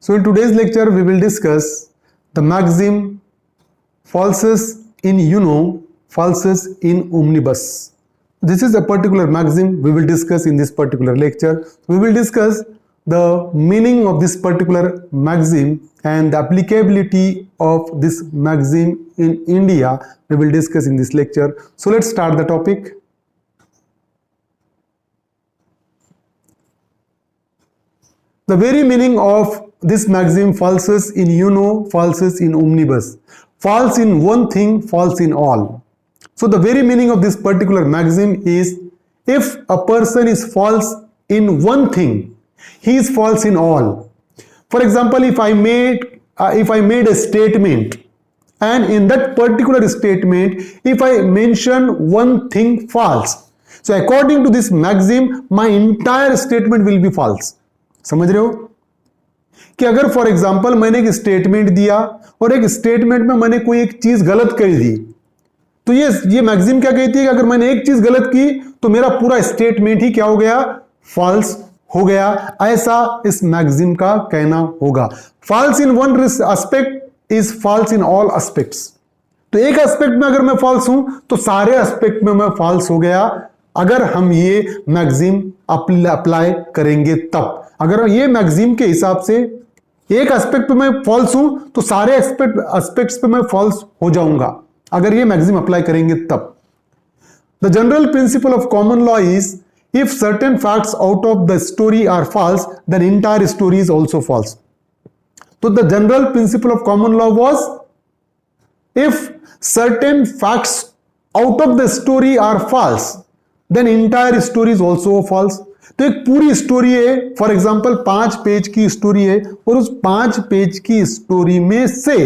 So in today's lecture, we will discuss the maxim falsus in uno, falsus in omnibus. This is a particular maxim we will discuss in this particular lecture. We will discuss the meaning of this particular maxim and the applicability of this maxim in India. We will discuss in this lecture. So let's start the topic. The very meaning of this maxim, falsus in uno, falsus in omnibus. False in one thing, false in all. So the very meaning of this particular maxim is, if a person is false in one thing, he is false in all. For example, if I made a statement, and in that particular statement, if I mention one thing false, so according to this maxim, my entire statement will be false. समझ रहे हो कि अगर for example मैंने एक statement दिया और एक स्टेटमेंट में मैंने कोई एक चीज गलत कर दी, तो ये मैक्सिम क्या कहती है कि अगर मैंने एक चीज गलत की तो मेरा पूरा स्टेटमेंट ही क्या हो गया, फॉल्स हो गया। ऐसा इस मैक्सिम का कहना होगा। False in one aspect is false in all aspects. तो एक एस्पेक्ट में अगर मैं फॉल्स हूं तो सारे एस्पेक्ट में मैं फॉल्स हो गया, अगर हम ये मैक्सिम अप्लाई करेंगे तब। अगर ये मैक्सिम के हिसाब से एक एस्पेक्ट पे मैं फॉल्स हूं तो सारे एस्पेक्ट्स पे मैं फॉल्स हो जाऊंगा, अगर ये मैक्सिम अप्लाई करेंगे तब। The general principle of common law is, if certain facts out of the story are false then entire story is also false. तो the general principle of common law was, if certain facts out of the story are false then entire story is also false. तो एक पूरी story है, for example 5 page की story है, और उस 5 page की स्टोरी में से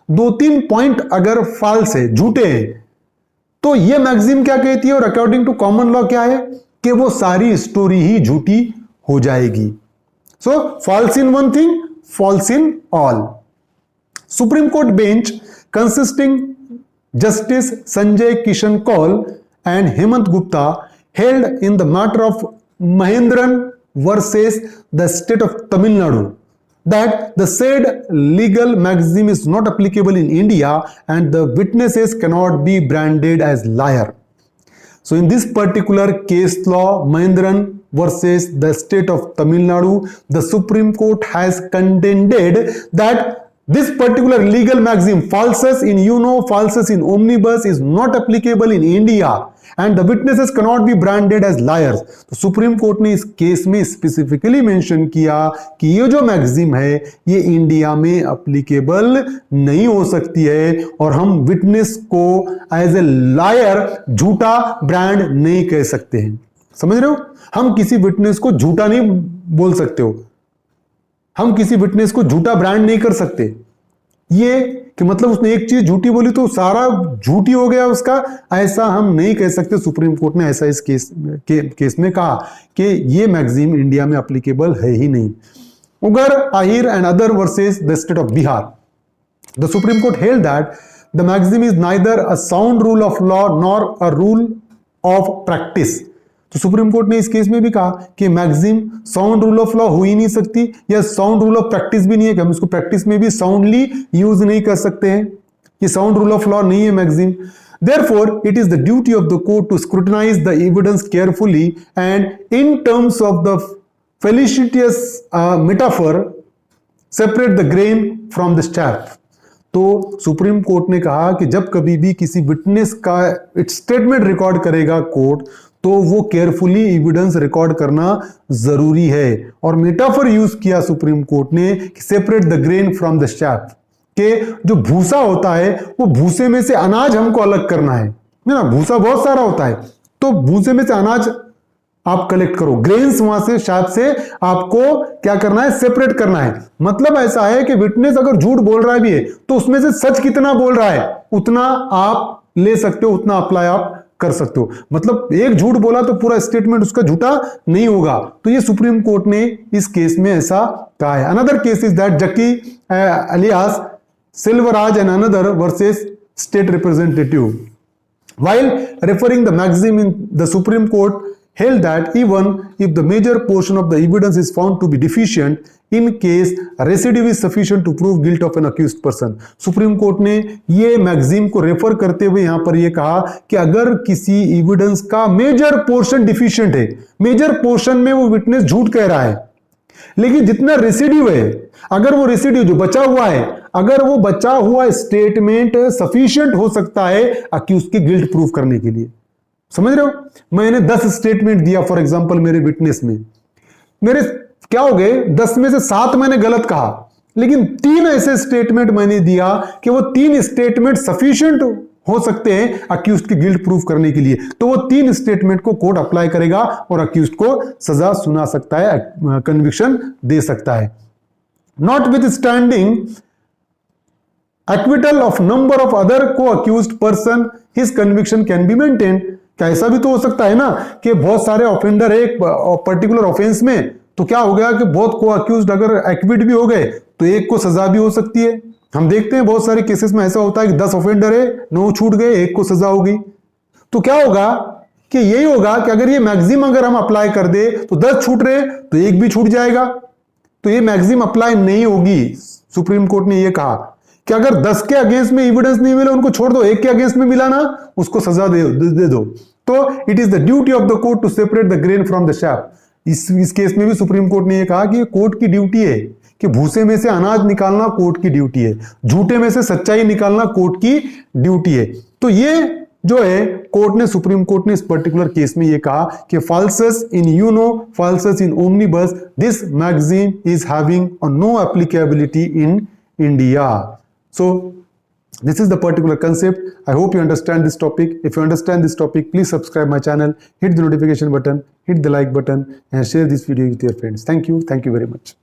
2-3 पॉइंट अगर फॉल्स है, झूठे हैं, तो ये मैक्सिम क्या कहती है और अकॉर्डिंग टू कॉमन लॉ क्या है कि वो सारी स्टोरी ही झूठी हो जाएगी। So false in one thing, false in all. Supreme court bench consisting justice Sanjay Kishan Kaul and Hemant Gupta held in the matter of Mahendran versus the state of Tamil Nadu that the said legal maxim is not applicable in India and the witnesses cannot be branded as liar. So in this particular case law, Mahendran versus the state of Tamil Nadu, the Supreme Court has contended that this particular legal maxim, falsus in uno, falsus in omnibus, is not applicable in India and the witnesses cannot be branded as liars. तो supreme court ने इस case में specifically mention किया कि ये जो maxim है ये इंडिया में अप्लीकेबल नहीं हो सकती है और हम विटनेस को एज ए लायर झूठा ब्रांड नहीं कह सकते हैं। समझ रहे हो, हम किसी विटनेस को झूठा नहीं बोल सकते हो, हम किसी विटनेस को झूठा ब्रांड नहीं कर सकते। ये कि मतलब उसने एक चीज झूठी बोली तो सारा झूठी हो गया उसका, ऐसा हम नहीं कह सकते। सुप्रीम कोर्ट ने ऐसा इस केस में कहा कि ये मैक्सिम इंडिया में एप्लीकेबल है ही नहीं। Ugar Ahir and other versus the state of Bihar, the supreme court held that the maxim is neither a sound rule of law nor a rule of practice. तो सुप्रीम कोर्ट ने इस केस में भी कहा कि maxim sound rule of law हो ही नहीं सकती या साउंड रूल ऑफ प्रैक्टिस भी नहीं है कि हम इसको प्रैक्टिस में भी साउंडली यूज नहीं कर सकते हैं। ये साउंड रूल ऑफ लॉ नहीं है maxim. Therefore it is the duty of the court to scrutinize the evidence carefully and in terms of the felicitous metaphor separate the grain from the staff. तो supreme court ने कहा कि जब कभी भी किसी विटनेस का स्टेटमेंट रिकॉर्ड करेगा कोर्ट, तो वो केयरफुली एविडेंस रिकॉर्ड करना जरूरी है। और मेटाफर यूज किया सुप्रीम कोर्ट ने कि separate the grain from the staff, के जो भूसा होता है वो भूसे में से अनाज हमको अलग करना है ना, भूसा बहुत सारा होता है, तो भूसे में से अनाज आप कलेक्ट करो, ग्रेन्स वहां से शायद से आपको क्या करना है, सेपरेट करना है। मतलब ऐसा है कि विटनेस अगर झूठ बोल रहा भी है तो उसमें से सच कितना बोल रहा है उतना आप ले सकते हो, उतना अप्लाई आप कर सकते हो। मतलब एक झूठ बोला तो पूरा स्टेटमेंट उसका झूठा नहीं होगा। तो ये सुप्रीम कोर्ट ने इस केस में ऐसा कहा है। Another case is that Jaki alias Silvaraj and another versus state representative, while referring the maxim in the Supreme Court held that even if the major portion of the evidence is found to be deficient, in case recidivist is sufficient to prove guilt of an accused person. Supreme court ने ये मैगजीम को refer करते हुए यहां पर ये कहा कि अगर किसी एविडेंस का मेजर पोर्शन डिफिशिएंट है, मेजर पोर्शन में वो विटनेस झूठ कह रहा है, लेकिन जितना रेसिडिव है, अगर वो रेसिडिव जो बचा हुआ है, अगर वो बचा हुआ स्टेटमेंट सफिशिएंट हो सकता है अक्यूज की गिल्ट प्रूव करने के लिए। समझ रहे हो? मैंने 10 स्टेटमेंट दिया फॉर एग्जांपल मेरे विटनेस में, मेरे क्या हो गए, 10 में से 7 मैंने गलत कहा, लेकिन 3 ऐसे स्टेटमेंट मैंने दिया कि वो 3 स्टेटमेंट सफिशिएंट हो सकते हैं अक्यूज की गिल्ट प्रूफ करने के लिए, तो वो 3 स्टेटमेंट को कोर्ट अप्लाई करेगा और अक्यूज को सजा सुना सकता है, कन्विक्शन दे सकता है। Not with standing acquittal of number of other co-accused person, his conviction can be maintained। क्या ऐसा भी तो हो सकता है ना कि बहुत सारे ऑफेंडर है एक पर्टिकुलर ऑफेंस में, तो क्या हो गया कि बहुत को अक्यूज्ड अगर एक्विट भी हो गए तो एक को सजा भी हो सकती है। हम देखते हैं बहुत सारे केसेस में ऐसा होता है कि 10 ऑफेंडर है, 9 छूट गए, एक को सजा होगी। तो क्या होगा कि यही होगा कि अगर ये मैक्सिम अगर हम अप्लाई कर दे तो 10 छूट रहे तो एक भी छूट जाएगा, तो ये मैक्सिम अप्लाई नहीं होगी। सुप्रीम कोर्ट ने ये कहा कि अगर 10 के अगेंस्ट में एविडेंस नहीं मिला उनको छोड़ दो, एक के अगेंस्ट में मिला ना उसको सजा दे दो। तो it is the duty of the court to separate the grain from the chaff. इस केस में भी सुप्रीम कोर्ट ने यह कहा कि कोर्ट की ड्यूटी है कि भूसे में से अनाज निकालना कोर्ट की ड्यूटी है, झूठे में से सच्चाई निकालना कोर्ट की ड्यूटी है। तो ये जो है कोर्ट ने, सुप्रीम कोर्ट ने इस पर्टिकुलर केस में ये कहा कि falsus in UNO, falsus in omnibus, this maxim is having no applicability in India. So this is the particular concept. I hope you understand this topic. If you understand this topic, please subscribe my channel, hit the notification button, hit the like button, and share this video with your friends. Thank you very much.